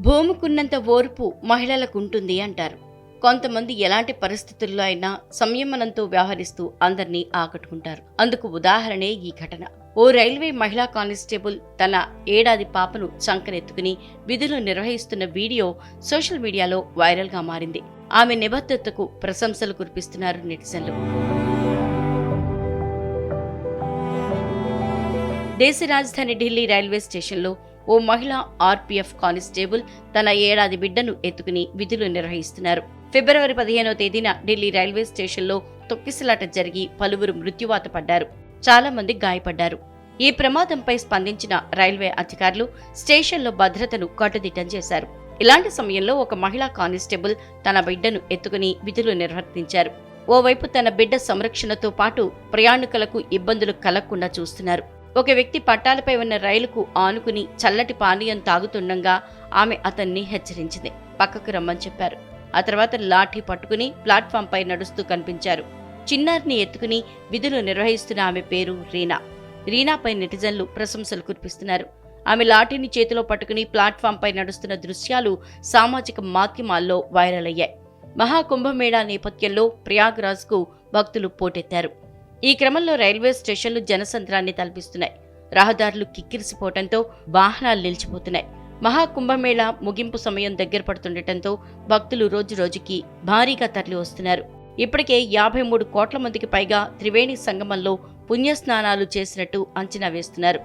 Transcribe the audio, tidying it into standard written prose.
భూమికున్నంత ఓర్పు మహిళలకుంటుంది అంటారు. కొంతమంది ఎలాంటి పరిస్థితుల్లో అయినా సంయమనంతో వ్యవహరిస్తూ అందర్నీ ఆకట్టుకుంటారు. అందుకు ఉదాహరణే ఈ ఘటన. ఓ రైల్వే మహిళా కానిస్టేబుల్ తన ఏడాది పాపను చంకనెత్తుకుని విధులు నిర్వహిస్తున్న వీడియో సోషల్ మీడియాలో వైరల్గా మారింది. ఆమె నిబద్ధతకు ప్రశంసలు కురిపిస్తున్నారు నెటిజన్లు. దేశ రాజధాని ఢిల్లీ రైల్వే స్టేషన్లో ఓ మహిళా ఆర్పీఎఫ్ కానిస్టేబుల్ తన ఏడాది బిడ్డను ఎత్తుకుని విధులు నిర్వహిస్తున్నారు. ఫిబ్రవరి 15వ తేదీన ఢిల్లీ రైల్వే స్టేషన్లో తొక్కిసలాట జరిగి పలువురు మృత్యువాత పడ్డారు. చాలా మంది గాయపడ్డారు. ఈ ప్రమాదంపై స్పందించిన రైల్వే అధికారులు స్టేషన్లో భద్రతను కట్టుదిట్టం చేశారు. ఇలాంటి సమయంలో ఒక మహిళా కానిస్టేబుల్ తన బిడ్డను ఎత్తుకుని విధులు నిర్వర్తించారు. ఓవైపు తన బిడ్డ సంరక్షణతో పాటు ప్రయాణికులకు ఇబ్బందులు కలగకుండా చూస్తున్నారు. ఒక వ్యక్తి పట్టాలపై ఉన్న రైలుకు ఆనుకుని చల్లటి పానీయం తాగుతుండగా ఆమె అతన్ని హెచ్చరించింది. పక్కకు రమ్మని చెప్పారు. ఆ తర్వాత లాఠీ పట్టుకుని ప్లాట్ఫామ్పై నడుస్తూ కనిపించారు. చిన్నారిని ఎత్తుకుని విధులు నిర్వహిస్తున్న ఆమె పేరు రీనా. రీనాపై నెటిజన్లు ప్రశంసలు కురిపిస్తున్నారు. ఆమె లాఠీని చేతిలో పట్టుకుని ప్లాట్ఫామ్పై నడుస్తున్న దృశ్యాలు సామాజిక మాధ్యమాల్లో వైరల్ అయ్యాయి. మహాకుంభమేళా నేపథ్యంలో ప్రయాగ్రాజ్కు భక్తులు పోటెత్తారు. ఈ క్రమంలో రైల్వే స్టేషన్లు జనసంద్రాన్ని తలపిస్తున్నాయి. రహదారులు కిక్కిరిసిపోవడంతో వాహనాలు నిలిచిపోతున్నాయి. మహాకుంభమేళా ముగింపు సమయం దగ్గర పడుతుండటంతో భక్తులు రోజురోజుకి భారీగా తరలి వస్తున్నారు. ఇప్పటికే 53 కోట్ల మందికి పైగా త్రివేణి సంగమంలో పుణ్యస్నానాలు చేసినట్టు అంచనా వేస్తున్నారు.